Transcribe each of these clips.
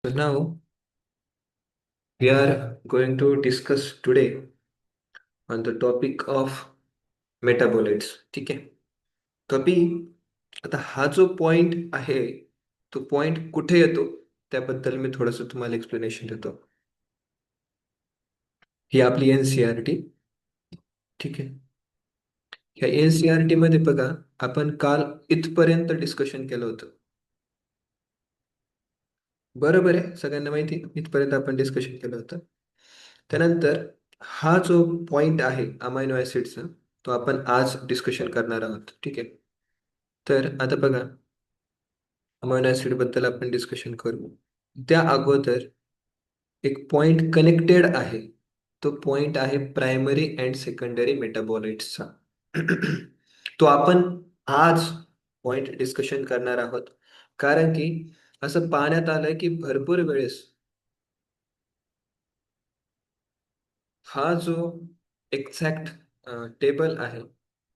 So now we are going to discuss today on the topic of metabolites. ठीक आहे. कभी आता हा जो पॉइंट आहे तो पॉइंट कुठे येतो त्याबद्दल मी थोडंसं तुम्हाला एक्सप्लेनेशन देतो. ही आपली एनसीईआरटी. ठीक आहे. ह्या एनसीईआरटी मध्ये बघा, आपण काल इथपर्यंत डिस्कशन केलं होतं. बरोबर आहे, सगळ्यांना माहिती आहे, इथपर्यंत आपण डिस्कशन केलं होतं. त्यानंतर हा जो पॉइंट आहे अमायनो ऍसिडचा, तो आपण आज डिस्कशन करणार आहोत. ठीक आहे. तर आता बघा, अमायनो ऍसिड बद्दल आपण डिस्कशन करू. त्या अगोदर एक पॉइंट कनेक्टेड आहे. तो पॉइंट आहे प्रायमरी अँड सेकंडरी मेटाबॉलाइट्सचा. तो आपण आज पॉइंट डिस्कशन करणार आहोत. कारण की असं पाहण्यात आलंय की भरपूर वेळेस हा जो एक्झॅक्ट टेबल आहे,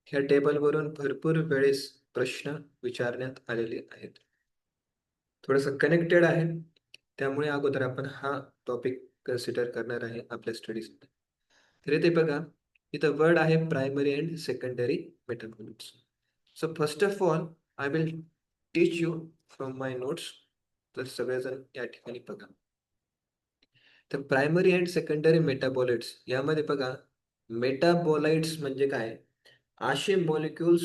ह्या टेबलवरून भरपूर वेळेस प्रश्न विचारण्यात आलेले आहेत. थोडंसं कनेक्टेड आहे, त्यामुळे अगोदर आपण हा टॉपिक कन्सिडर करणार आहे आपल्या स्टडीजमध्ये. तर इथे बघा, इथं वर्ड आहे primary and secondary metabolites. So first of all I will teach you from my notes. तर सगळेजण या ठिकाणी बघा. तर प्रायमरी अँड सेकंडरी मेटाबॉलाइट्स यामध्ये बघा, मेटाबॉलाइट्स म्हणजे काय? असे मॉलिक्युल्स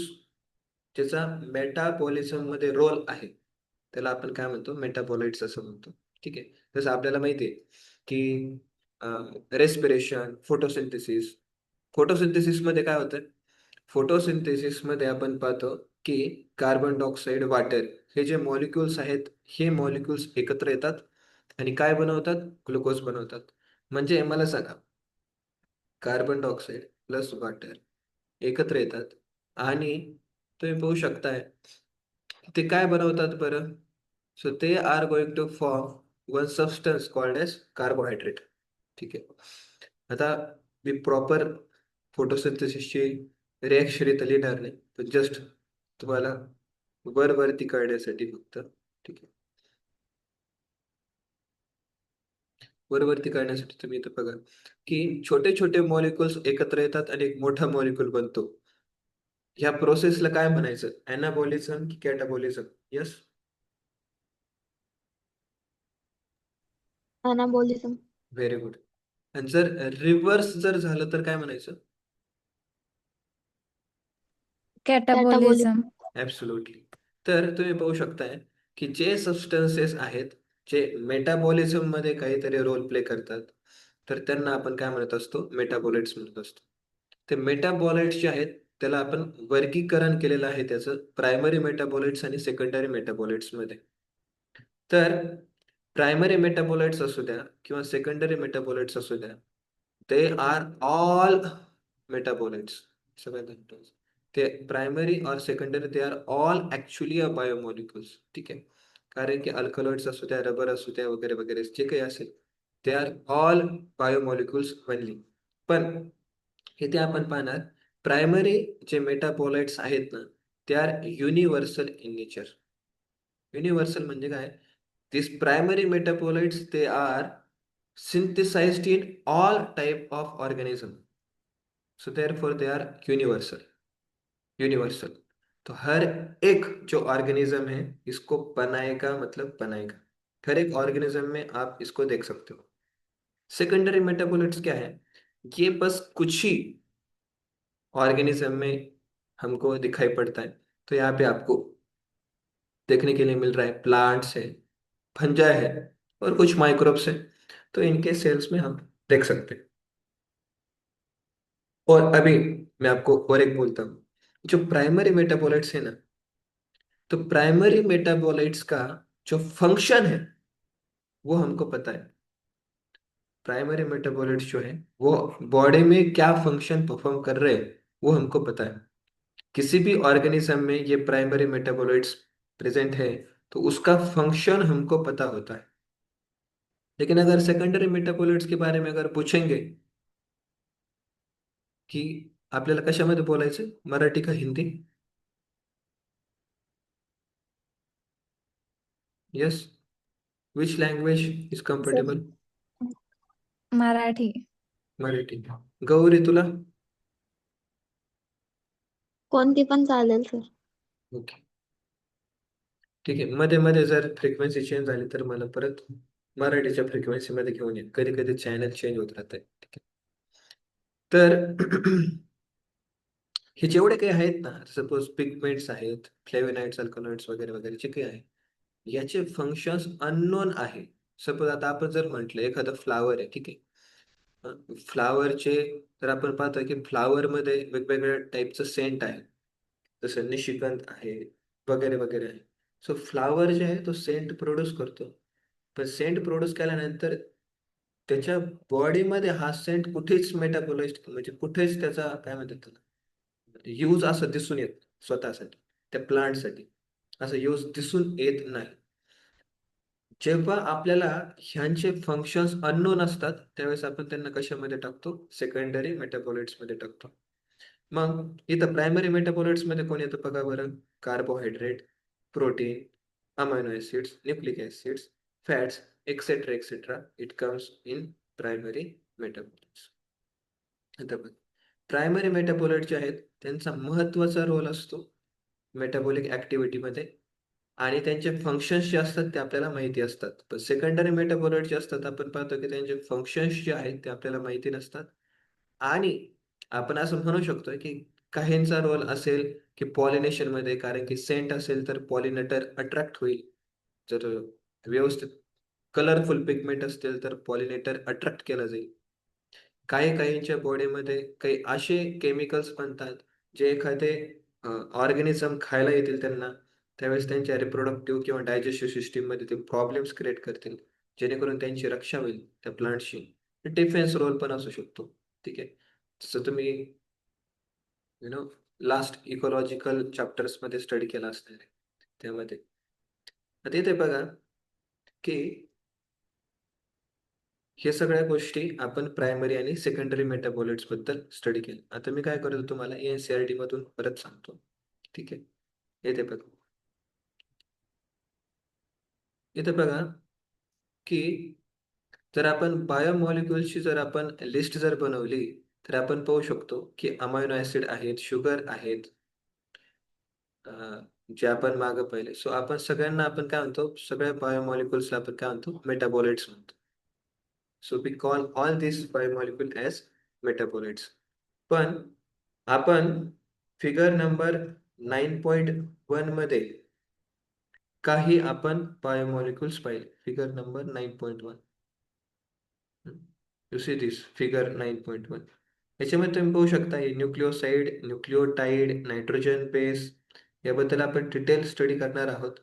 ज्याचा मेटाबॉलिझम मध्ये रोल आहे, त्याला आपण काय म्हणतो? मेटाबॉलाइट्स असं म्हणतो. ठीक आहे. जसं आपल्याला माहिती आहे की रेस्पिरेशन, फोटोसिंथेसिस. फोटोसिंथेसिस मध्ये काय होतं? फोटोसिंथेसिस मध्ये आपण पाहतो की कार्बन डायऑक्साईड, वॉटर हे जे मॉलिक्युल्स आहेत, हे मॉलिक्युल्स एकत्र येतात आणि काय बनवतात? ग्लुकोज बनवतात. म्हणजे मला सांगा, कार्बन डायऑक्साईड प्लस वॉटर एकत्र येतात आणि तुम्ही पाहू शकताय ते काय बनवतात बरं? So they are going to form one substance called as carbohydrate. ठीक आहे. आता मी प्रॉपर फोटोसिंथेसिसची रिॲक्शन इथं लिहिणार नाही, पण जस्ट तुम्हाला वरती कळण्यासाठी फक्त. ठीक आहे. वरती कळण्यासाठी तुम्ही इथं बघा की छोटे छोटे मॉलिक्युल्स एकत्र येतात आणि एक मोठा मॉलिक्यूल बनतो. ह्या प्रोसेसला काय म्हणायचं? अनाबॉलिझम की catabolism? Yes. Anabolism. Very good. आणि जर रिव्हर्स जर झालं तर काय म्हणायचं? कॅटाबॉलिझम. कॅटाबॉलिझम. ऍब्सोल्युटली. तर तुम्ही पाहू शकताय की जे सबस्टन्सेस आहेत, जे मेटाबॉलिझम मध्ये काहीतरी रोल प्ले करतात, तर त्यांना आपण काय म्हणत असतो? मेटाबॉलाइट्स म्हणत असतो. ते मेटाबॉलाइट्स जे आहेत, त्याला आपण वर्गीकरण केलेलं आहे त्याचं प्रायमरी मेटाबॉलाइट्स आणि सेकंडरी मेटाबॉलाइट्स मध्ये. तर प्रायमरी मेटाबॉलाइट्स असू द्या किंवा सेकंडरी मेटाबॉलाइट्स असू द्या, दे आर ऑल मेटाबॉलाइट्स. सगळ्यात महत्त्वाचं, ते प्रायमरी और secondary, they are all actually a biomolecules. ठीक आहे. कारण की अल्कलॉइड्स असू द्या, रबर असू द्या, वगैरे वगैरे जे काही असेल, they are all biomolecules only. पण इथे आपण पाहणार, प्रायमरी जे मेटाबॉलाइट्स आहेत ना, they are universal in nature. Universal म्हणजे काय? These primary metabolites, they are synthesized in all type of organism. So therefore they are universal. Universal. तो हर एक जो ऑर्गेनिज्म है इसको बनाएगा, मतलब बनाएगा. हर एक ऑर्गेनिज्म में आप इसको देख सकते हो. सेकेंडरी मेटाबॉलिट्स क्या है? ये बस कुछ ही ऑर्गेनिज्म में हमको दिखाई पड़ता है. तो यहाँ पे आपको देखने के लिए मिल रहा है, प्लांट्स है, फंजाई है और कुछ माइक्रोब्स है. तो इनके सेल्स में हम देख सकते हैं. और अभी मैं आपको और एक बोलता हूँ, जो प्राइमरी मेटाबॉलाइट्स है ना, तो प्राइमरी मेटाबॉलाइट्स का जो फंक्शन है वो हमको पता है. प्राइमरी मेटाबॉलाइट्स जो है वो बॉडी में क्या फंक्शन परफॉर्म कर रहे हैं वो हमको पता है. किसी भी ऑर्गेनिज्म में ये प्राइमरी मेटाबॉलाइट्स प्रेजेंट है तो उसका फंक्शन हमको पता होता है. लेकिन अगर सेकेंडरी मेटाबॉलाइट्स के बारे में अगर पूछेंगे की आपल्याला कशामध्ये बोलायचं, मराठी का Hindi? Yes. Which language is sir, comfortable? Marathi. Marathi. Gauri तुला? कोणती पण चालेल सर. ओके, ठीक आहे. मध्ये मध्ये जर फ्रिक्वेन्सी चेंज झाली तर मला परत मराठीच्या फ्रिक्वेन्सी मध्ये घेऊन ये. कधी कधी चॅनल चेंज होत राहतंय. ठीक आहे. तर हे जेवढे काही आहेत ना, सपोज पिगमेंट्स आहेत, फ्लेवोनाइड्स, अल्कलॉइड्स वगैरे वगैरे जे काही आहे, याचे फंक्शन्स अननोन आहे. सपोज आता आपण जर म्हटलं एखादं फ्लावर आहे, ठीक आहे. फ्लावरचे तर आपण पाहतो की फ्लावर मध्ये वेगवेगळ्या टाईपचं सेंट आहे. जसं निशिगंध आहे, वगैरे वगैरे आहे. सो फ्लावर जे आहे तो सेंट प्रोड्यूस करतो. पण सेंट प्रोड्यूस केल्यानंतर त्याच्या बॉडीमध्ये हा सेंट कुठेच मेटाबोलाइज म्हणजे कुठेच त्याचा काय म्हणतात त्याला यूज असं दिसून येत स्वतःसाठी, त्या प्लांटसाठी असं यूज दिसून येत नाही. जेव्हा आपल्याला ह्यांचे फंक्शन्स अननोन असतात त्यावेळेस आपण त्यांना कशामध्ये टाकतो? सेकंडरी मेटाबोलाइट्स मध्ये टाकतो. मग इथं प्रायमरी मेटाबोलाइट्स मध्ये कोण येतं बघा बरं? Carbohydrate, protein, amino acids, nucleic acids, fats, etcetera etcetera. It comes in primary metabolites. आता बघ, प्रायमरी मेटाबोलाइट जे आहेत त्यांचा महत्वाचा रोल असतो मेटाबॉलिक ऍक्टिव्हिटीमध्ये आणि त्यांचे फंक्शन्स जे असतात ते आपल्याला माहिती असतात. पण सेकंडरी मेटाबोलाइट जे असतात आपण पाहतो की त्यांचे फंक्शन्स जे आहेत ते आपल्याला माहिती नसतात. आणि आपण असं म्हणू शकतो की काहींचा रोल असेल की पॉलिनेशन मध्ये, कारण की सेंट असेल तर पॉलिनेटर अट्रॅक्ट होईल. जर व्यवस्थित कलरफुल पिगमेंट असतील तर पॉलिनेटर अट्रॅक्ट केला जाईल. काही काहींच्या बॉडीमध्ये काही असे केमिकल्स बनतात जे एखादे ऑर्गॅनिझम खायला येतील त्यांना, त्यावेळेस त्यांच्या रिप्रोडक्टिव्ह किंवा डायजेस्टिव्ह सिस्टीम मध्ये ते प्रॉब्लेम्स क्रिएट करतील, जेणेकरून त्यांची रक्षा होईल त्या प्लांटशी. डिफेन्स रोल पण असू शकतो. ठीक आहे. जसं तुम्ही नो लास्ट इकॉलॉजिकल चॅप्टर्स मध्ये स्टडी केला असणार आहे त्यामध्ये. आता इथे बघा की हे सगळ्या गोष्टी आपण प्रायमरी आणि सेकंडरी मेटाबॉलिट्स बद्दल स्टडी केलं. आता मी काय करतो तुम्हाला एनसीईआरटी मधून परत सांगतो. ठीक आहे. येथे बघा, इथे बघा की जर आपण बायोमॉलिक्युल्सची जर आपण लिस्ट जर बनवली तर आपण पाहू शकतो की अमायनो ऍसिड आहेत, शुगर आहेत, जे आपण मागं पाहिले. सो आपण सगळ्यांना आपण काय म्हणतो, सगळ्या बायोमॉलिक्युल्सला आपण काय म्हणतो? मेटाबॉलिट्स म्हणतो. So we call all this biomolecule as metabolites. पण आपण फिगर नंबर 9.1 मध्ये काही आपण बायोमॉलिक्युल्स पाहिले. Figure number 9.1. You see this figure 9.1. याच्यामध्ये तुम्ही पाहू शकता हे न्यूक्लिओसाइड, न्यूक्लिओटाइड, नायट्रोजन बेस याबद्दल आपण डिटेल स्टडी करणार आहोत.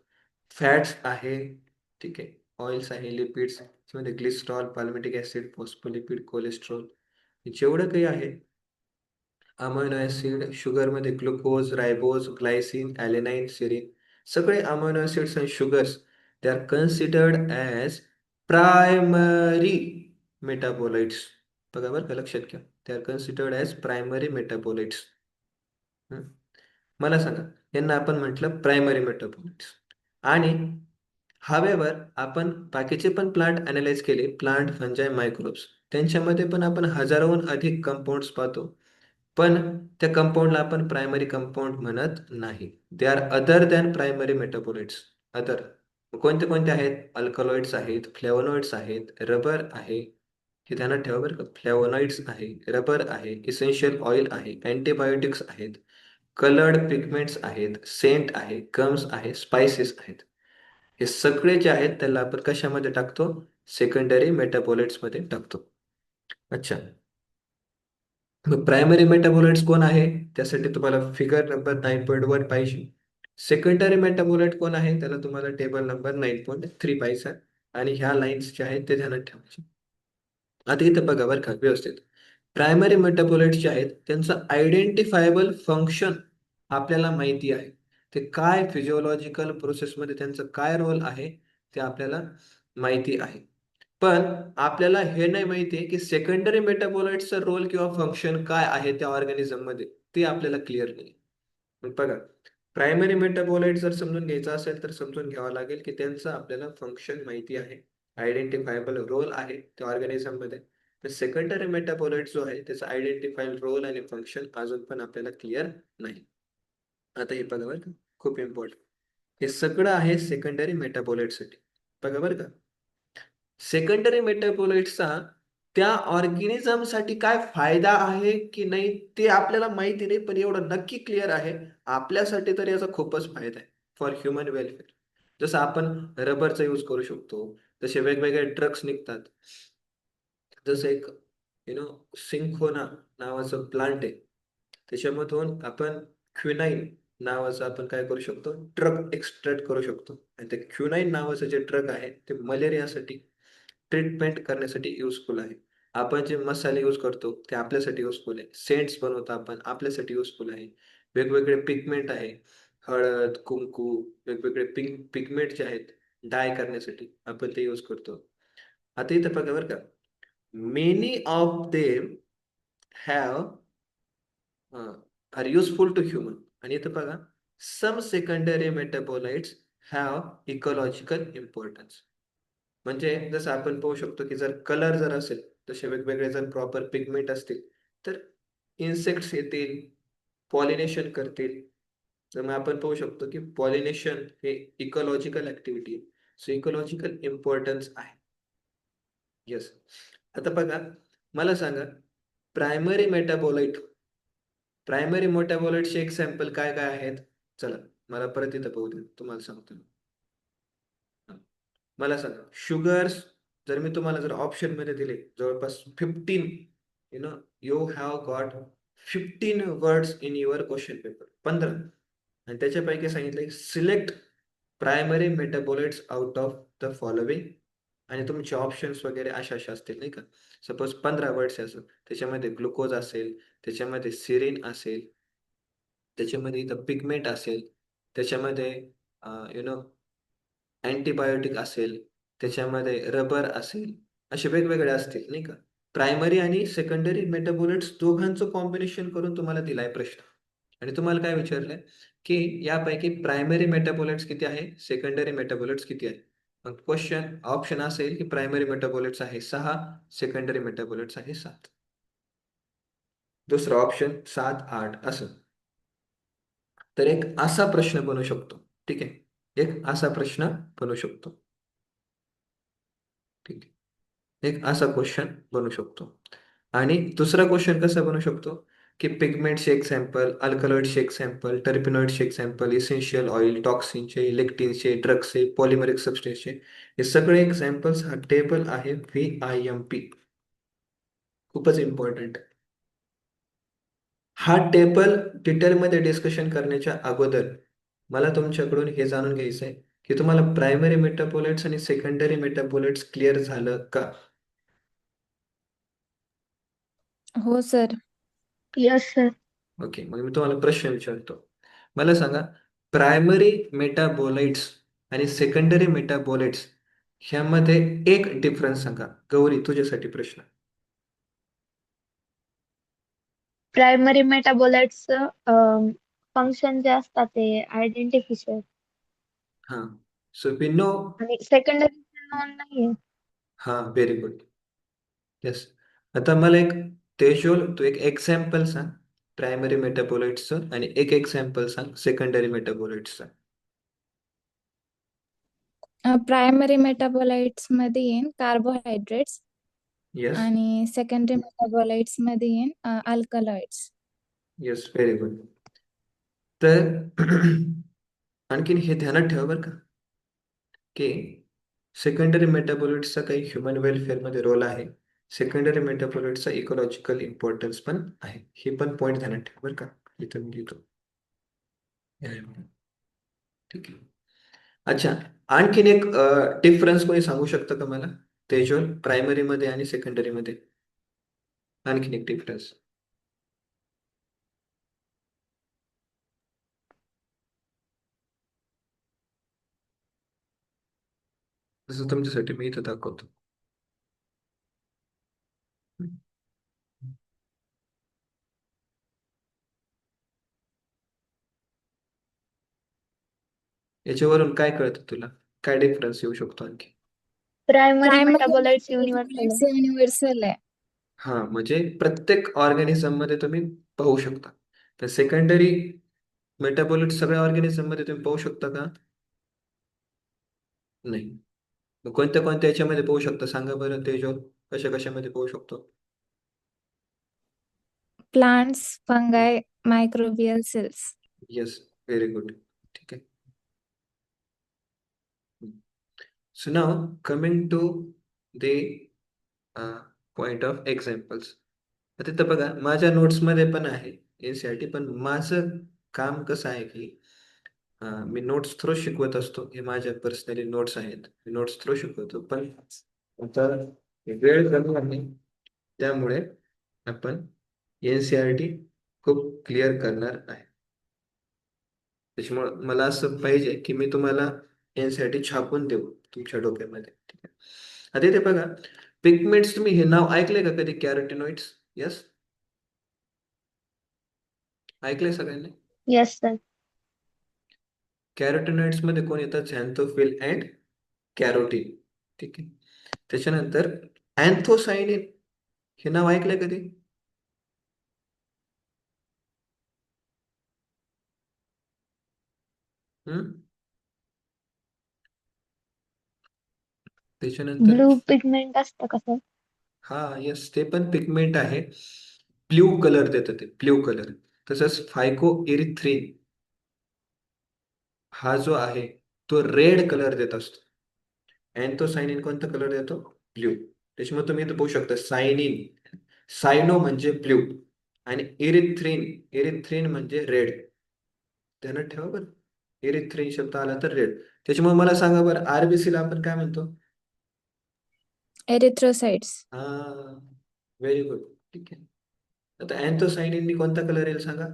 फॅट्स आहे, ठीक आहे, ऑइल्स आहे, लिपिड्स त्याच्यामध्ये ग्लिस्ट्रॉल, पाल्मिटिक ऍसिड, फॉस्फोलिपिड, कोलेस्ट्रॉल जेवढं काही आहे, amino acid, शुगरमध्ये glucose, रायबोज, Glycine, ॲलेनाइन, serine, सगळे अमायनो ऍसिड्स आणि sugars they are considered as primary metabolites. बघा बरं का, लक्षात घ्या. They are considered as primary metabolites. मला सांगा, यांना आपण म्हटलं प्रायमरी मेटाबोलाइट्स. आणि हावेवर आपण बाकीचे पण प्लांट अनालाइज केले, प्लांट, फंजाय, मायक्रोब्स, त्यांच्यामध्ये पण आपण हजारोहून अधिक कंपाऊंड्स पाहतो. पण त्या कंपाऊंडला आपण प्रायमरी कंपाऊंड म्हणत नाही. They are other than primary metabolites. Other कोणते कोणते आहेत? अल्कलॉइड्स आहेत, फ्लेवोनॉइड्स आहेत, रबर आहे. हे ध्यानात ठेवा बरं का. फ्लेवोनॉइड्स आहे, रबर आहे, इसेन्शियल ऑइल आहे, अँटीबायोटिक्स आहेत, कलर्ड पिगमेंट्स आहेत, सेंट आहे, गम्स आहे, स्पाइसेस आहेत. हे सगळे जे आहेत त्याला आपण कशामध्ये टाकतो? सेकंडरी मेटाबोलाइट्स मध्ये टाकतो. अच्छा, मग प्रायमरी मेटाबोलाइट्स कोण आहे? त्यासाठी तुम्हाला फिगर नंबर 9.1 पाहिजे. सेकंडरी मेटाबोलाइट कोण आहे? त्याला तुम्हाला टेबल नंबर 9.3 पाहिजे. आणि ह्या लाईन्स ज्या आहेत ते ध्यानात ठेवायचे. आता इथं बघा बरं का व्यवस्थित. प्रायमरी मेटाबोलाइट्स जे आहेत त्यांचं आयडेंटिफायबल फंक्शन आपल्याला माहिती आहे. ते काय फिजिओलॉजिकल प्रोसेसमध्ये त्यांचं काय रोल आहे ते आपल्याला माहिती आहे. पण आपल्याला हे नाही माहिती आहे की सेकंडरी मेटाबोलाइट्सचा रोल किंवा फंक्शन काय आहे त्या ऑर्गॅनिझम मध्ये, ते आपल्याला क्लिअर नाही. मग बघा, प्रायमरी मेटाबोलाइट जर समजून घ्यायचा असेल तर समजून घ्यावं लागेल की त्यांचं आपल्याला फंक्शन माहिती आहे, आयडेंटिफायबल रोल आहे त्या ऑर्गॅनिझम मध्ये. तर सेकंडरी मेटाबोलाइट जो आहे त्याचा आयडेंटिफायबल रोल आणि फंक्शन अजून पण आपल्याला क्लिअर नाही. आता हे बघा बरं का, खूप इम्पॉर्टंट. हे सगळं आहे सेकंडरी मेटाबोलाइटसाठी. बघा बरं का, सेकंडरी मेटाबोलाइट्सचा त्या ऑर्गॅनिझमसाठी काय फायदा आहे की नाही ते आपल्याला माहिती नाही, पण एवढं नक्की क्लिअर आहे आपल्यासाठी तर याचा खूपच फायदा आहे फॉर ह्युमन वेलफेअर. जसं आपण रबरचा यूज करू शकतो, तसे वेगवेगळे ड्रग्स निघतात. जसं एक सिंखोना नावाचं प्लांट आहे, त्याच्यामधून आपण क्विनाईन नावाचं आपण काय करू शकतो, ड्रग एक्सट्रॅक्ट करू शकतो. आणि ते क्विनाईन नावाचं जे ड्रग आहे ते मलेरियासाठी ट्रीटमेंट करण्यासाठी युजफुल आहे. आपण जे मसाले यूज करतो ते आपल्यासाठी युजफुल आहे. सेंट्स बनवतो आपण आपल्यासाठी युजफुल आहे. वेगवेगळे पिगमेंट आहे, हळद, कुंकू, वेगवेगळे पिगमेंट जे आहेत डाय करण्यासाठी आपण ते यूज करतो. आता इथं बघा बरं का, many of them have are useful to human. आणि इथं बघा, some secondary metabolites have ecological importance. म्हणजे जसं आपण पाहू शकतो की जर कलर जर असेल, तसे वेगवेगळे जर प्रॉपर पिगमेंट असतील, तर इन्सेक्ट्स येतील, पॉलिनेशन करतील. तर मग आपण पाहू शकतो की पॉलिनेशन हे इकॉलॉजिकल ऍक्टिव्हिटी आहे. सो इकॉलॉजिकल इम्पॉर्टन्स आहे. येस. आता बघा, मला सांगा, प्रायमरी मेटाबोलाइट प्रायमरी मेटाबोलाइटचे एक्झाम्पल काय काय आहेत? चला, मला परत इथं पाहू दे, तुम्हाला सांगतो. मला सांगा, शुगर्स जर मी तुम्हाला जर ऑप्शन मध्ये दिले जवळपास 15, you know you have got 15 words in your question paper, 15, आणि त्याच्यापैकी सांगितले select primary metabolites out of the following, आणि तुमचे ऑप्शन्स वगैरे अशा अशा असतील नाही का. सपोज 15 वर्ड्स असं, त्याच्यामध्ये ग्लुकोज असेल, त्याच्यामध्ये सिरिन असेल, त्याच्यामध्ये इथं पिगमेंट असेल, त्याच्यामध्ये अँटीबायोटिक असेल, त्याच्यामध्ये रबर असेल, असे वेगवेगळे असतील नाही का. प्रायमरी आणि सेकंडरी मेटाबोलाइट्स दोघांचं कॉम्बिनेशन करून तुम्हाला दिलाय प्रश्न, आणि तुम्हाला काय विचारलंय की यापैकी प्रायमरी मेटाबोलाइट्स किती आहे, सेकंडरी मेटाबोलाइट्स किती आहे. मग क्वेश्चन ऑप्शन असेल की प्रायमरी मेटाबोलाइट्स आहे 6, सेकंडरी मेटाबोलाइट्स आहे 7. दुसरा ऑप्शन 7, 8 असं. तर एक असा प्रश्न बनू शकतो. ठीक आहे, एक असा प्रश्न बनू शकतो. ठीक आहे, एक असा क्वेश्चन बनू शकतो. आणि दुसरा क्वेश्चन कसा बनू शकतो की पिगमेंटचे एक्झाम्पल, अल्कलॉइडचे एक्झाम्पल, टर्पिनॉइडचे एक्झाम्पल, इसेन्शियल ऑइल, टॉक्सिनचे, इलेक्ट्रिनचे, ड्रग्सचे, पॉलिमरिक सबस्टेन्सचे, हे सगळे एक्झाम्पल्स हा टेबल आहे VIMP. खूपच इम्पॉर्टंट. हा टेबल डिटेलमध्ये डिस्कशन करण्याच्या अगोदर मला तुमच्याकडून हे जाणून घ्यायचं आहे की तुम्हाला प्रायमरी मेटाबोलाइट्स आणि सेकंडरी मेटाबोलाइट्स क्लिअर झालं का? हो सर. Yes sir. ओके, मग मी तुम्हाला प्रश्न विचारतो. मला सांगा, प्रायमरी मेटाबोलाइट्स आणि सेकंडरी मेटाबोलाइट्स ह्यामध्ये एक डिफरन्स सांगा. गौरी, तुझ्यासाठी प्रश्न. प्रायमरी मेटाबोलाइट्स फंक्शन जे असतात ते आयडेंटिफिशियल, हा, सो वी नो. आणि सेकंडरी नॉन नाहीये. हा, व्हेरी गुड. येस. आता मला एक तेजोल, तू एक एक्झाम्पल सांग प्रायमरी मेटाबोलाइट्सचं, आणि एक एक्झाम्पल सांग सेकंडरी मेटाबोलाइट्सचं. प्रायमरी मेटाबोलाइट्स मध्ये येईन कार्बोहायड्रेट्स येस. आणि सेकंडरी मेटाबोलाइट्स मध्ये येईन अल्कलॉइड्स. Yes, very good. तर आणखीन हे ध्यानात ठेवा बरं का, की सेकंडरी मेटाबोलाइट्सचा काही ह्युमन वेलफेअरमध्ये रोल आहे, सेकंडरी मेटाबोलाइट्सचा इकॉलॉजिकल इम्पॉर्टन्स पण आहे. हे पण पॉईंट ध्यानात ठेवा बरं का, इथं मी लिहितो. ठीक आहे. अच्छा, आणखीन एक डिफरन्स कोणी सांगू शकतं का मला, तेजोल, प्रायमरी मध्ये आणि सेकंडरी मध्ये आणखीन एक डिफरन्स? जसं तुमच्यासाठी मी इथं दाखवतो. याच्यावरून काय कळतं तुला? काय डिफरन्स येऊ शकतो आणखी? प्रायमरी प्रायमरी मेटाबोलाइट्स युनिव्हर्सल आहे. युनिव्हर्सल आहे. हा, म्हणजे प्रत्येक ऑर्गॅनिझम मध्ये तुम्ही पाहू शकता. तर सेकंडरी मेटाबोलिट सगळ्या ऑर्गॅनिझम मध्ये तुम्ही पाहू शकता का? नाही. मग कोणत्या कोणत्या याच्यामध्ये पाहू शकता सांगा बरं तेजो, कशा कशामध्ये पाहू शकतो? Plants, fungi, microbial cells. Yes, very good. ठीक आहे. So now coming to the point of examples. आता तिथं बघा माझ्या नोट्समध्ये पण आहे NCERT, पण माझं काम कसं आहे की मी नोट्स थ्रू शिकवत असतो. हे माझ्या पर्सनली नोट्स आहेत, मी नोट्स थ्रू शिकवतो. पण आता वेळ कमी आहे, त्यामुळे आपण NCERT खूप क्लिअर करणार आहे. त्याच्यामुळे मला असं पाहिजे की मी तुम्हाला NCERT छापून देऊ तुमच्या डोक्यामध्ये. ठीक आहे. आता इथे बघा पिगमेंट्स, तुम्ही हे नाव ऐकलंय का कधी? कॅरोटिनॉइड्स. यस, ऐकलंय सगळ्यांनी? Yes sir. कॅरोटिनॉइड्स मध्ये कोण येतात? झॅन्थोफिल अँड कॅरोटीन. ठीक आहे. त्याच्यानंतर अँथोसायनिन, हे नाव ऐकलंय कधी? हम्म. त्याच्यानंतर ब्लू पिगमेंट असतं का सर? हा, यस, ते पण पिगमेंट आहे. ब्ल्यू कलर देतं ते, ब्ल्यू कलर. तसंच फायको इरिथ्रिन हा जो आहे तो रेड कलर देत असतो. अँथोसायनिन कोणता कलर देतो? ब्ल्यू. त्याच्यामुळे तुम्ही इथं पाहू शकता सायनिन, सायनो म्हणजे ब्ल्यू, आणि इरिथ्रिन, इरिथ्रिन म्हणजे रेड. ध्यानात ठेवा बरं, इरिथ्रिन शब्द आला तर रेड. त्याच्यामुळे मला सांगा बरं, RBC ला आपण काय म्हणतो? एरिथ्रोसाइट्स. हा, व्हेरी गुड. ठीक आहे. आता अँथोसायनिन कोणता कलर येईल सांगा?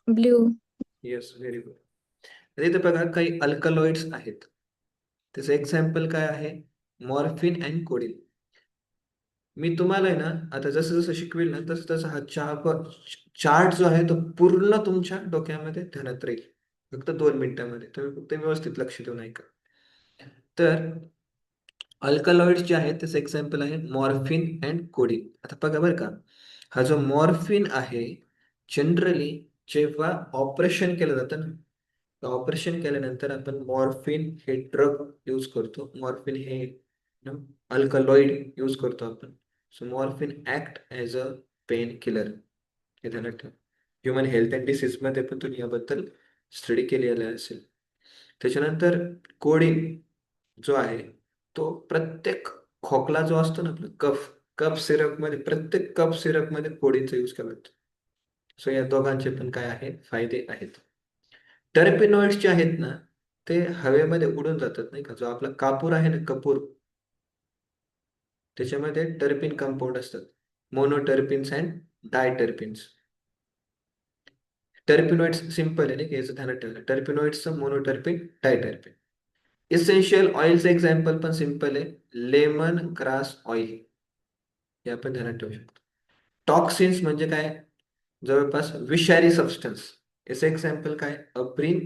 ब्ल्यू. Yes, very good. इथे बघा काही अल्कलॉइड्स आहेत. त्याचं एक्झाम्पल काय आहे? Morphine and coding. मी तुम्हाला आहे ना आता जसं जसं शिकवेल ना तसं तसं हा चार्ट जो आहे तो पूर्ण तुमच्या डोक्यामध्ये ध्यानात राहील. फक्त 2 मिनिटांमध्ये तुम्ही फक्त व्यवस्थित लक्ष देऊन ऐका. तर अल्कलॉइड्स जे आहेत त्याचं एक्झाम्पल आहे मॉर्फिन अँड कोडिन. आता बघा बरं का, हा जो मॉर्फिन आहे जनरली जेव्हा ऑपरेशन केलं जातं ना, ऑपरेशन केल्यानंतर आपण मॉर्फिन हे ड्रग यूज करतो. मॉर्फिन हे अल्कलॉइड यूज करतो आपण. So morphine act as a pain killer, हे ध्यानात ठेवा. ह्युमन हेल्थ अँड डिसीज मध्ये पण तुम्ही याबद्दल स्टडी केलेला असेल. त्याच्यानंतर कोडिन जो आहे तो प्रत्येक खोकला जो असतो ना आपला कफ, कफ सिरप मध्ये, प्रत्येक कफ सिरप मध्ये कोडिनचा यूज केला जातो. सो या दोघांचे पण काय आहे? फायदे आहेत. टर्पिनॉइड्स जे आहेत ना ते हवेमध्ये उडून जातात नाही का. जो आपला कापूर आहे ना, कपूर, त्याच्यामध्ये टर्पिन कंपाऊंड असतात, मोनोटर्पिन्स अँड डायटर्पिन्स. टर्पिनॉइड्स सिंपल आहे नाही का, याचं ध्यानात ठेवलं. टर्पिनॉइड्सचं मोनोटर्पिन, डायटर्पिन. इसेन्शियल ऑइलचं एक्झाम्पल पण सिंपल आहे, लेमन ग्रास ऑइल, हे आपण ध्यानात ठेवू शकतो. टॉक्सिन्स म्हणजे काय? जवळपास विषारी सबस्टन्स. याचं एक्झाम्पल काय? अप्रिन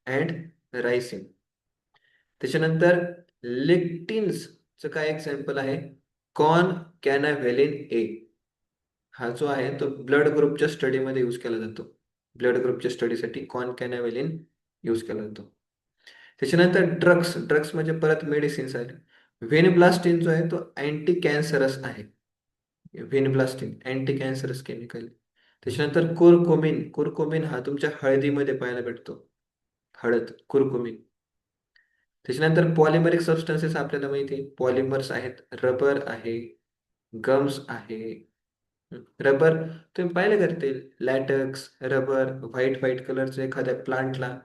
अँड रायसिन. त्याच्यानंतर लेक्टिन्सचं काय एक्झाम्पल आहे? कॉन कॅनाव्हॅलिन ए. हा जो आहे तो ब्लड ग्रुपच्या स्टडीमध्ये यूज केला जातो. ब्लड ग्रुपच्या स्टडीसाठी कॉन कॅनाव्हॅलिन यूज केला जातो. त्याच्यानंतर ड्रग्स, ड्रग्स म्हणजे परत मेडिसिन्स आहे. व्हेनब्लास्टिन जो आहे तो अँटी कॅन्सरस आहे. व्हेनब्लास्टिन अँटी कॅन्सरस केमिकल. त्याच्यानंतर कुरकुमिन, कुरकुमिन हा तुमच्या हळदीमध्ये पाहायला भेटतो, हळद, कुरकुमिन. त्याच्यानंतर पॉलिमरिक सबस्टन्सेस आपल्याला माहिती आहे, पॉलिमर्स आहेत, रबर आहे, गम्स आहे. रबर तुम्ही पाहिलं का ते लॅटक्स रबर, व्हाईट व्हाईट कलरचं एखाद्या प्लांटला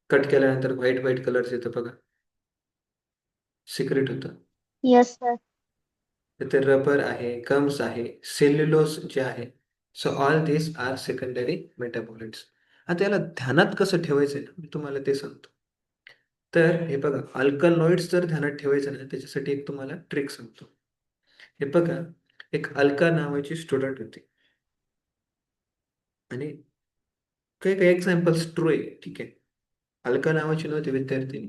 कट केल्यानंतर व्हाईट व्हाईट कलरचं येतं बघा, सिक्रेट होतं. Yes sir. तिथे रबर आहे, गम्स आहे, सेल्युलोज जे आहे. सो ऑल दिस आर सेकंडरी मेटाबॉलिट्स. आता याला ध्यानात कसं ठेवायचं ना, मी तुम्हाला ते सांगतो. तर हे बघा, अल्कलॉइड्स जर ध्यानात ठेवायचं ना त्याच्यासाठी एक तुम्हाला ट्रिक सांगतो. हे बघा, एक अलका नावाची स्टुडंट होती आणि काही काही एक्झाम्पल्स ट्रू आहे, ठीक आहे. अलका नावाची नव्हती विद्यार्थिनी,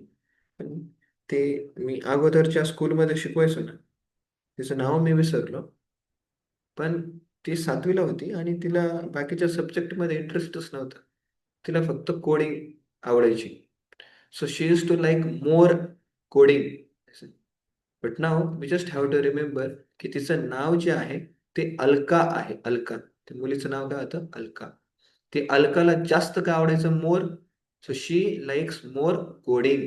पण ते मी अगोदरच्या स्कूलमध्ये शिकवायचो ना, तिचं नाव मी विसरलो, पण ती 7वीला होती आणि तिला बाकीच्या सब्जेक्टमध्ये इंटरेस्टच नव्हता. तिला फक्त कोडिंग आवडायची. So she used to like more coding. But now we just have to remember की तिचं नाव जे आहे ते अलका आहे. अलका, त्या मुलीचं नाव काय होतं? अलका. ते अलकाला जास्त काय आवडायचं? More. So she likes more coding.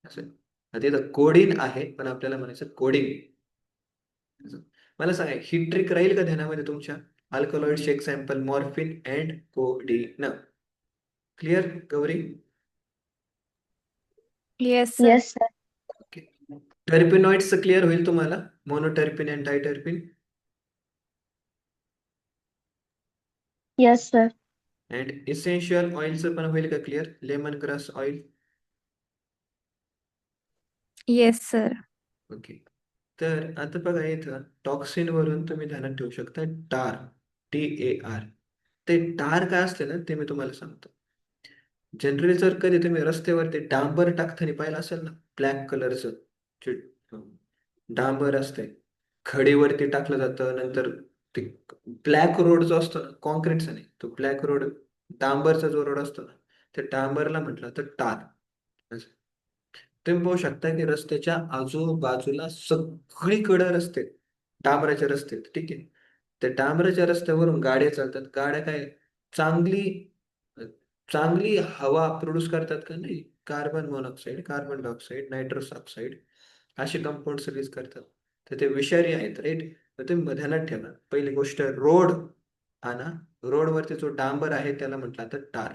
असं आता इथं कोडिंग आहे, पण आपल्याला म्हणायचं कोडिंग. मला सांगा, ही ट्रिक राहील का ध्यानामध्ये तुमच्या? अल्कलॉइडचे example morphine and codeine. Clear Gauri? Yes sir. Yes sir. Okay. टर्पिनॉइड्सचं क्लिअर होईल तुम्हाला? Monoterpene and diterpene. Yes sir. And essential ऑइलचं पण होईल का clear? Lemongrass oil. Yes sir. Okay. तर आता बघा इथं टॉक्सिन वरून तुम्ही ध्यानात ठेवू शकता टार. TAR. ते टार काय असते ना, ते मी तुम्हाला सांगतो. जनरली जर कधी तुम्ही रस्त्यावर ते डांबर टाकताना पाहिलं असेल ना, ब्लॅक कलरचं जे डांबर असते, खडीवरती टाकलं जातं. नंतर ते ब्लॅक रोड जो असतो ना, कॉन्क्रीटचा नाही, तो ब्लॅक रोड, डांबरचा जो रोड असतो ना, त्या डांबरला म्हटलं तर टार. असं. तुम्ही पाहू शकता की रस्त्याच्या आजूबाजूला सगळीकडे रस्ते, डांबराचे रस्ते आहेत, ठीक आहे. त्या डांबराच्या रस्त्यावरून गाड्या चालतात. गाड्या काय चांगली चांगली हवा प्रोड्यूस करतात का? नाही. Carbon monoxide, carbon dioxide, nitrous oxide असे कंपाऊंड रिलीज करतात. तर ते विषारी आहेत, राईट. तर तुम्ही ध्यानात ठेवा, पहिली गोष्ट रोड. आणा. रोडवरती जो डांबर आहे त्याला म्हटलं तर टार.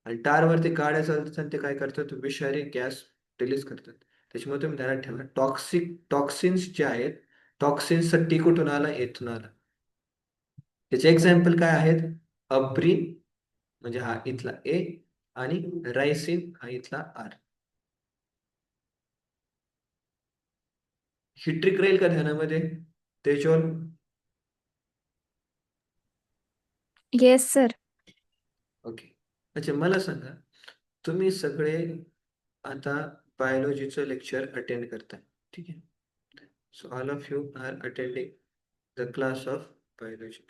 आणि टारवरती गाड्या चालतात आणि ते काय करतात? विषारी गॅस रिलीज करतात. त्याच्यामुळे तुम्ही ध्यानात ठेवा, टॉक्सिन्स जे आहेत, टॉक्सिन्सचा टी कुठून आला? येथून आला. त्याचे एक्झाम्पल काय आहेत? अब्रिन म्हणजे हा इथला ए, आणि रायसिन हा इथला आर. ही ट्रिक राहील का ध्यानामध्ये? तेजोल. Yes sir. ओके. अच्छा, मला सांगा, तुम्ही सगळे आता बायोलॉजीचं लेक्चर अटेंड करताय, ठीक आहे. So all of you are attending the class of biology.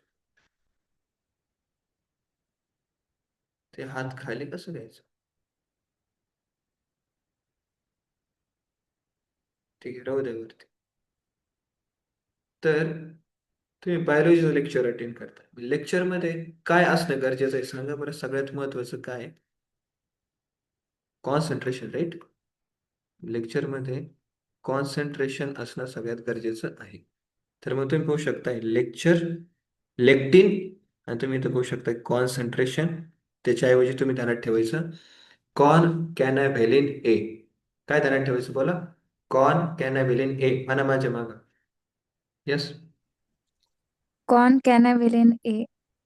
ते हात खाली कसं घ्यायचं? ठीक आहे, राहू द्या वरती. तर तुम्ही बायोलॉजीचं लेक्चर अटेंड करता. लेक्चरमध्ये काय असणं गरजेचं आहे सांगा बरं? सगळ्यात महत्वाचं काय आहे? Concentration, right. लेक्चरमध्ये कॉन्सन्ट्रेशन असणं सगळ्यात गरजेचं आहे. तर मग तुम्ही पाहू शकताय लेक्चर, लेक्टिन, आणि तुम्ही इथं पाहू शकता कॉन्सन्ट्रेशन. त्याच्याऐवजी तुम्ही ध्यानात ठेवायचं कॉन कॅनाव्हॅलिन ए. काय ध्यानात ठेवायचं बोला? कॉन कॅनाव्हॅलिन ए. म्हणा माझ्या मागं. Yes. Concanavalin A.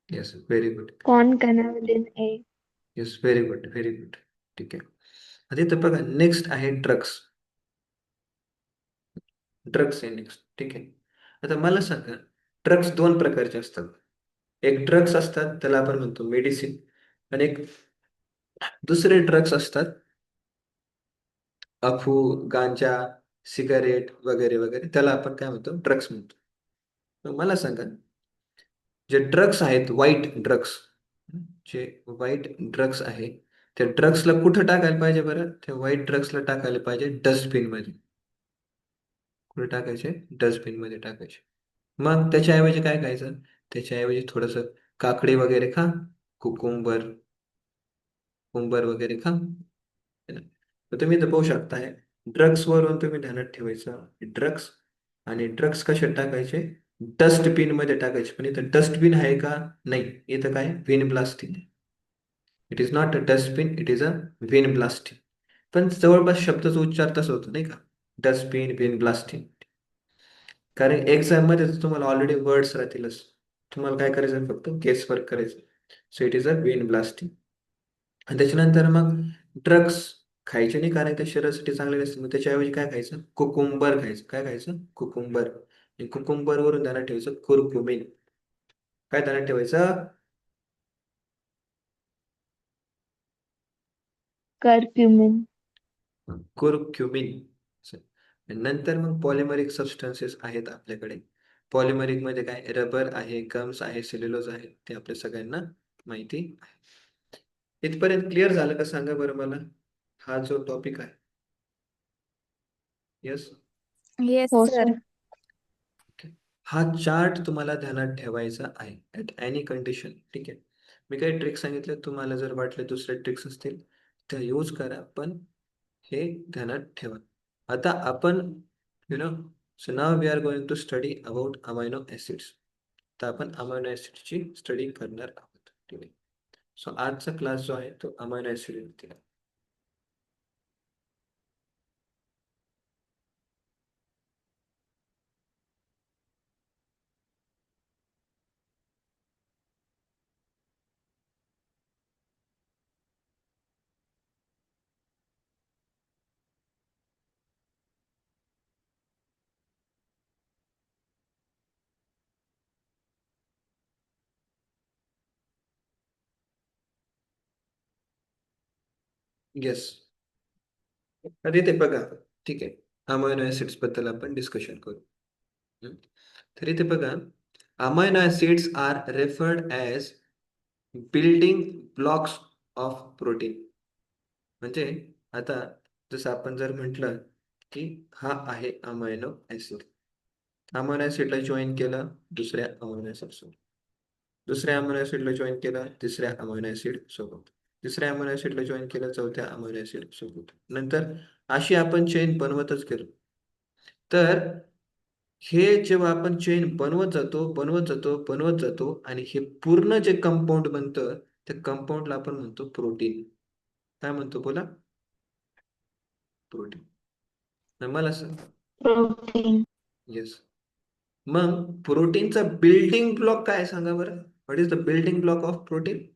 Yes, very good. Concanavalin A. Yes, very good, very good. ठीक आहे. आता इथं बघा, नेक्स्ट आहे ड्रग्स. ड्रग्स आहे नेक्स्ट, ठीक आहे. आता मला सांगा, ड्रग्स दोन प्रकारचे असतात. एक ड्रग्स असतात त्याला आपण म्हणतो मेडिसिन, आणि एक दुसरे ड्रग्स असतात, अफू, गांजा, सिगारेट वगैरे वगैरे, त्याला आपण काय म्हणतो? ड्रग्स म्हणतो. मग मला सांगा, जे ड्रग्स आहेत, व्हाईट ड्रग्स, जे व्हाईट ड्रग्स आहे, त्या ड्रग्सला कुठं टाकायला पाहिजे बरं? त्या व्हाईट ड्रग्सला टाकायला पाहिजे डस्टबिन मध्ये. कुठे टाकायचे? डस्टबिन मध्ये टाकायचे. मग त्याच्याऐवजी काय खायचं? त्याच्याऐवजी थोडस काकडी वगैरे खा, कुकुंबर, कुंबर वगैरे खा. है ना? तर तुम्ही इथं पाहू शकताय, ड्रग्स वरून तुम्ही ध्यानात ठेवायचं ड्रग्स, आणि ड्रग्स कशात टाकायचे? डस्टबिन मध्ये टाकायचे. पण इथं डस्टबिन आहे का? नाही. इथं काय? Win blasting. It is not a dustbin, it is a win blasting. पण जवळपास शब्दाचा उच्चार तसा होतो, नाही का? Dustbin, win blasting. कारण एक्झाम मध्ये तर तुम्हाला ऑलरेडी वर्ड्स राहतीलच. तुम्हाला काय करायचं? फक्त गेस वर्क करायचं. So it is a win blasting. आणि त्याच्यानंतर मग ड्रग्स खायचे नाही, कारण ते शरीरासाठी चांगले नसते. मग त्याच्याऐवजी काय खायचं? कुकुंबर खायचं. काय खायचं? कुकुंबर. आणि कुकुंबर वरून ध्यानात ठेवायचं कुरकुमिन. काय ध्यानात ठेवायचं? कर्क्युमिन. कुरक्युमिन. नंतर मग पॉलिमरिक सबस्टन्सेस आहेत आपल्याकडे. पॉलिमरिक मध्ये काय रबर आहे, गम्स आहे, सेल्युलोज आहे, ते आपल्या सगळ्यांना माहिती आहे. इथपर्यंत क्लिअर झालं का सांगा बरं मला, हा जो टॉपिक आहे. यस. येस हो सर. सर. हा चार्ट तुम्हाला ध्यानात ठेवायचा आहे ऍट एनी कंडिशन. ठीक आहे. मी काही ट्रिक्स सांगितले, तुम्हाला जर वाटले दुसरे ट्रिक्स असतील त्या यूज करा, पण हे ध्यानात ठेवा. आता आपण so now we are going to study about amino acids. तर आपण अमायनो ऍसिडची स्टडी करणार आहोत. ठीक आहे. सो आजचा क्लास जो आहे तो अमायनो ऍसिड वरती आहे. येस. तर इथे बघा. ठीक आहे. अमायनो ऍसिड्स बद्दल आपण डिस्कशन करू. हम्म. तर इथे बघा, amino acids are referred as building blocks of protein. म्हणजे आता जसं आपण जर म्हटलं की हा आहे अमायनो ऍसिड. अमायनो ऍसिडला जॉईन केलं दुसऱ्या अमायनो ऍसिड सोबत, दुसऱ्या अमायनो ऍसिडला जॉईन केलं तिसऱ्या अमायनो ऍसिड सोबत, तिसऱ्या अमायनो ऍसिडला जॉईन केलं चौथ्या अमायनो ऍसिड सोबत. नंतर अशी आपण चेन बनवतच गेलो. तर हे जेव्हा आपण चेन बनवत जातो आणि हे पूर्ण जे कंपाऊंड बनतं त्या कंपाऊंडला आपण म्हणतो प्रोटीन. काय म्हणतो बोला? प्रोटीन. मला सांग. प्रोटीन. येस. मग प्रोटीनचा बिल्डिंग ब्लॉक काय सांगा बरं? What is the building block of protein?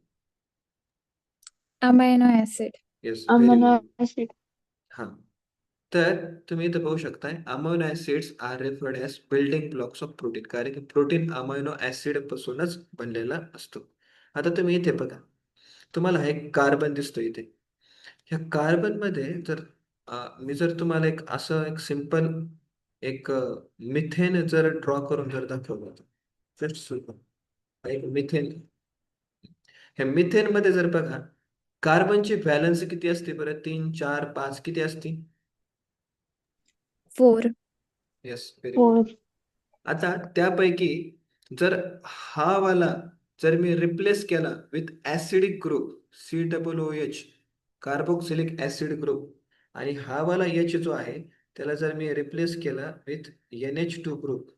Amino acid. Yes, very amino good. Acid. हा. तर तुम्ही इथं पाहू शकताय amino acids are referred as building blocks of protein, कारण की प्रोटीन अमायनो ऍसिड पासूनच बनलेला असतो. आता तुम्ही इथे बघा, तुम्हाला हा एक कार्बन दिसतो इथे. ह्या कार्बन मध्ये जर मी जर तुम्हाला एक असं एक सिंपल एक मिथेन जर ड्रॉ करून जर दाखवलं, जस्ट एक मिथेन. ह्या मिथेन मध्ये जर बघा, कार्बनची व्हॅलन्स किती असते बरं? 3, 4, 5 किती असते? 4. Yes, very good. फोर. आता त्यापैकी जर हा वाला जर मी रिप्लेस केला with acidic group COOH, carboxylic acid group, आणि हा वाला H जो आहे त्याला जर मी रिप्लेस केला विथ NH2 ग्रुप,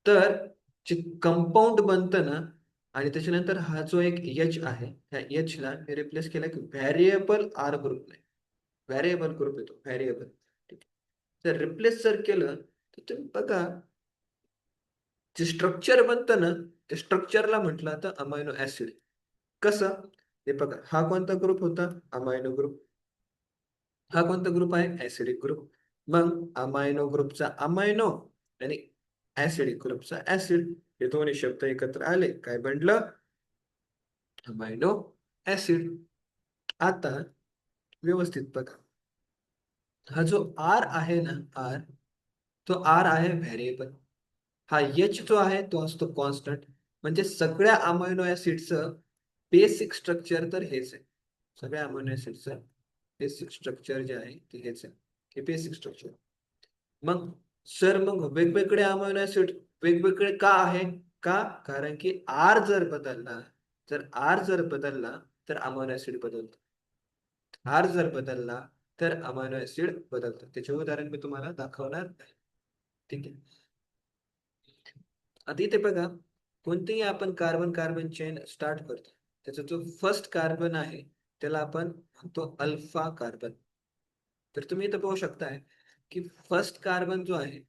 तर जे कंपाऊंड बनतं ना, आणि त्याच्यानंतर हा जो एक H आहे त्या H ला मी रिप्लेस केला की व्हॅरिएबल R ग्रुप नाही, व्हॅरिएबल ग्रुप येतो, व्हॅरिएबल. ठीक आहे. जर रिप्लेस जर केलं तर तुम्ही बघा, जे स्ट्रक्चर बनतं ना त्या स्ट्रक्चरला म्हटलं जातं अमायनो ऍसिड. कसं? हे बघा, हा कोणता ग्रुप होता? Amino group. हा कोणता ग्रुप आहे? Acidic group. मग अमायनो ग्रुपचा अमायनो आणि ऍसिडिक ग्रुपचा ऍसिड, हे दोन्ही शब्द एकत्र आले काय बनलं? Amino acid. आता व्यवस्थित बघा, हा जो आर आहे ना, आर, तो आर आहे व्हेरिएबल. हा एच जो आहे तो असतो कॉन्स्टंट. म्हणजे सगळ्या अमायनो ऍसिडचं बेसिक स्ट्रक्चर तर हेच आहे. सगळ्या अमायनो ऍसिडचं बेसिक स्ट्रक्चर जे आहे ते हेच आहे, हे बेसिक स्ट्रक्चर. मग सर, मग वेगवेगळे अमायनो ऍसिड वेगवेगळे का आहे? का? कारण की आर जर बदलला तर अमायनो ऍसिड बदलतो. आर जर बदलला तर अमायनो ऍसिड बदलतात. त्याचे उदाहरण मी तुम्हाला दाखवणार आहे. ठीक आहे. आता इथे बघा, कोणतेही आपण कार्बन कार्बन चेन स्टार्ट करतो, त्याचा जो फर्स्ट कार्बन आहे त्याला आपण म्हणतो अल्फा कार्बन. तर तुम्ही इथं पाहू शकताय की फर्स्ट कार्बन जो आहे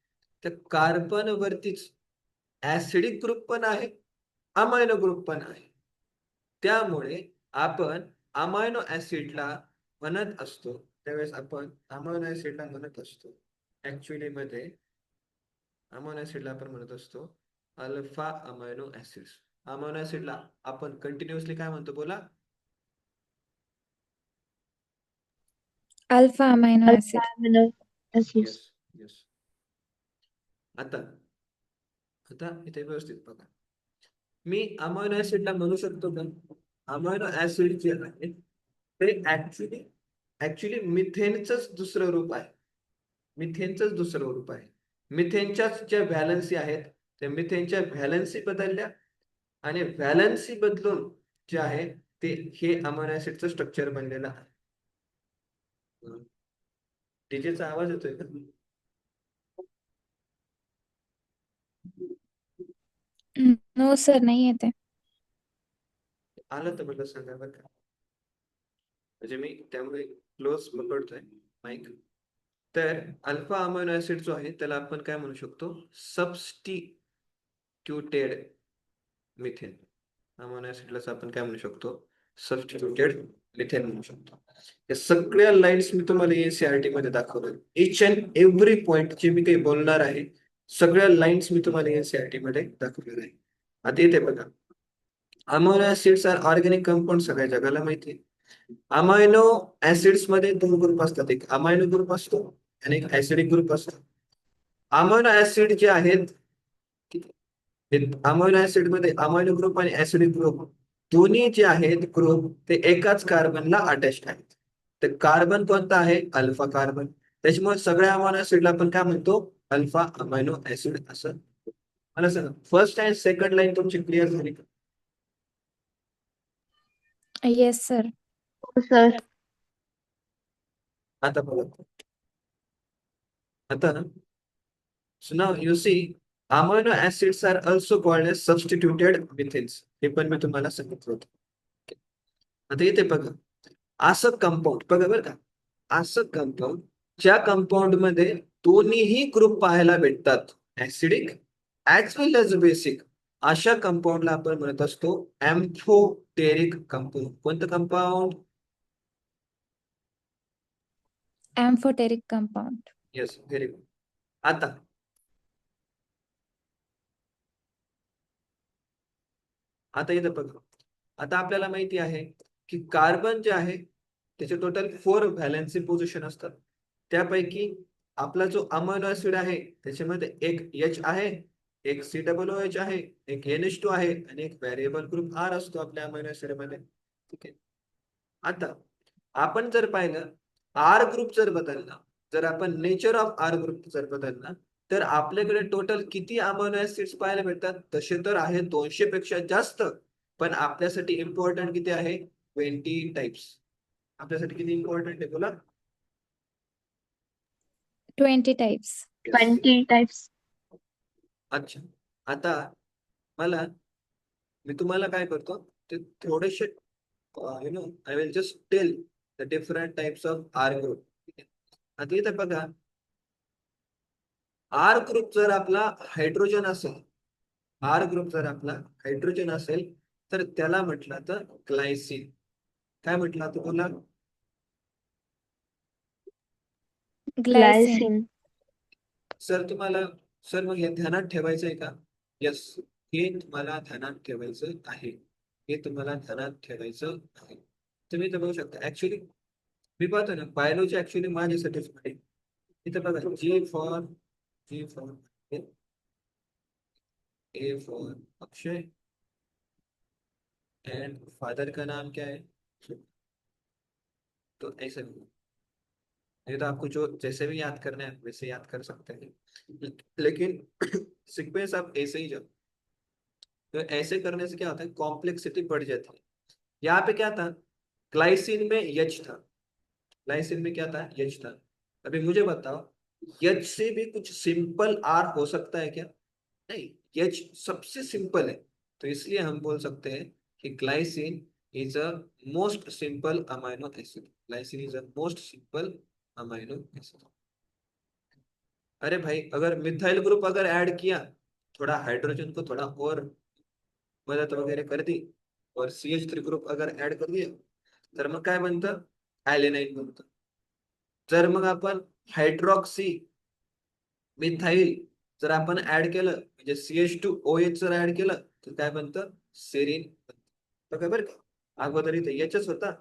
त्या कार्बन वरतीच ऍसिडिक ग्रुप पण आहे, अमायनो ग्रुप पण आहे. त्यामुळे आपण अमायनो ऍसिडला म्हणत असतो, त्यावेळेस आपण अमायनो ऍसिडला म्हणत असतो ऍक्च्युली मध्ये अमायनो ऍसिडला आपण म्हणत असतो अल्फा अमायनो ऍसिड्स. अमायनो ऍसिडला आपण कंटिन्युअसली काय म्हणतो बोला? Alpha amino acid. amino acids. Yes yes. आता आता इथे व्यवस्थित बघा, मी अमायनो ऍसिडला म्हणू शकतो का? अमायनो ऍसिड जे आहे ते ऍक्च्युली ऍक्च्युली मिथेनचंच दुसरं रूप आहे. मिथेनचंच दुसरं रूप आहे. मिथेनच्याच ज्या व्हॅलन्सी आहेत त्या मिथेनच्या व्हॅलन्सी बदलल्या आणि व्हॅलन्सी बदलून जे आहे ते हे अमायनो ऍसिडचं स्ट्रक्चर बनलेलं आहे. डीजेचा आवाज येतोय का? नो सर, नाही येते. आलं तर मला सांगा बरं का, म्हणजे मी त्यामुळे क्लोज पकडतोय माईक. तर अल्फा अमायनो ऍसिड जो आहे त्याला आपण काय म्हणू शकतो? Substituted methane. अमायनो ऍसिडलाच आपण काय म्हणू शकतो? सबस्टिट्यूटेड मिथेन म्हणू शकतो. या सगळ्या लाईन्स मी तुम्हाला एनसीईआरटी मध्ये दाखवलं. इच अँड एव्हरी पॉइंट जे मी काही बोलणार आहे सगळ्या लाईन्स मी तुम्हाला एनसीईआरटी मध्ये दाखवलेल्या आहे. आता इथे बघा, amino acids are organic compound, सगळ्या जगाला माहिती आहे. अमायनो ऍसिड्स मध्ये दोन ग्रुप असतात, एक अमायनो ग्रुप असतो आणि एक ऍसिडिक ग्रुप असतो. अमायनो ऍसिड जे आहेत, अमायनो ऍसिड मध्ये अमायनो ग्रुप आणि ऍसिडिक ग्रुप दोन्ही जे आहेत ग्रुप ते एकाच कार्बनला अटॅच्ड आहेत. तर कार्बन कोणता आहे? Alpha carbon. त्याच्यामुळे सगळ्या अमायनो ऍसिडला आपण काय म्हणतो? अल्फा अमायनो ऍसिड असं. मला सांगा, फर्स्ट अँड सेकंड लाईन तुमची क्लिअर झाली का? Yes sir. Oh, sir. आता बघा, आता so now you see amino acids are also called as substituted methanes. हे पण मी तुम्हाला सांगितलं होतं. आता इथे बघा, असं कंपाऊंड बघा बरं का, असं कंपाऊंड ज्या कंपाऊंड मध्ये दोन्हीही ग्रुप पाहायला भेटतात, ऍसिडिक ऍज वेल एज बेसिक, अशा कंपाऊंडला आपण म्हणत असतो एम्फोटेरिक कंपाऊंड. कोणतं compound? Amphoteric compound. Yes, very good. आता आता इथं बघा, आता आपल्याला माहिती आहे की कार्बन जे आहे त्याचे टोटल 4 व्हॅलेन्सी पोझिशन असतात. त्यापैकी आपला जो अमायनो ऍसिड आहे त्याच्यामध्ये एक H आहे, एक COOH आहे, एक NH2 आहे आणि एक व्हेरिएबल ग्रुप R असतो आपल्या अमायनो ऍसिड मध्ये. ठीक आहे. आता आपण जर पाहिलं, आर ग्रुप जर बदलला, जर आपण नेचर ऑफ आर ग्रुप जर बदलला, तर आपल्याकडे टोटल किती अमायनो ऍसिड्स पाहायला भेटतात? तसे तर आहे 200 पेक्षा जास्त, पण आपल्यासाठी इम्पॉर्टंट किती आहे? 20 टाइप्स. आपल्यासाठी किती इम्पॉर्टंट आहे बोला? 20 टाइप्स. 20 types. अच्छा. आता मला मी तुम्हाला काय करतो ते थोडेसे I will just tell the different types of R group. आता इथे बघा, आर ग्रुप जर आपला हायड्रोजन असेल, आर ग्रुप जर आपला हायड्रोजन असेल तर त्याला म्हटलं तर ग्लायसिन. काय म्हटलं तर बोला? ग्लायसिन. Glycine. सर तुम्हाला, सर मग हे ध्यानात ठेवायचं आहे का? यस, हे तुम्हाला ध्यानात ठेवायचं आहे. हे तुम्हाला ध्यानात ठेवायचं आहे. तुम्ही इथं बघू शकता, ऍक्च्युली मी पाहतो ना बायोलॉजी ऍक्च्युली माझ्यासाठीच आहे. इथं बघा, G for A for Akshay and father का नाम क्या है? तो ऐसे ये तो आपको जो जैसे भी याद करना है वैसे याद कर सकते हैं, लेकिन सीक्वेंस आप ऐसे ही जाओ, तो ऐसे करने से क्या होता है? कॉम्प्लेक्सिटी बढ़ जाती है. यहाँ पे क्या था? ग्लाइसिन में यच था. ग्लाइसिन में क्या था? यच था. अभी मुझे बताओ, यच से भी कुछ सिंपल आर हो सकता है क्या? नहीं, यच सबसे सिंपल है. तो इसलिए हम बोल सकते हैं कि glycine is a most simple amino acid. Glycine is a most simple amino acid. अरे भाई, अगर मिथाइल ग्रुप अगर ऐड किया, थोड़ा हाइड्रोजन को थोड़ा और मदद वगैरह कर दी और CH3 ग्रुप अगर ऐड कर दिया, तर मग काय बनतं? ॲलिनाइन बनतं. जर मग आपण हायड्रॉक्सी मिथाइल जर आपण ऍड केलं, म्हणजे CH2OH जर ऍड केलं तर काय बनतं? सेरीन बनतं. बघा बरं का, अगोदर इथे Hच होता,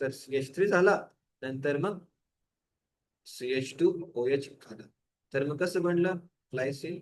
तर CH3 झाला, नंतर मग CH2OH घाला. तर मग कसं बनलं ग्लायसिन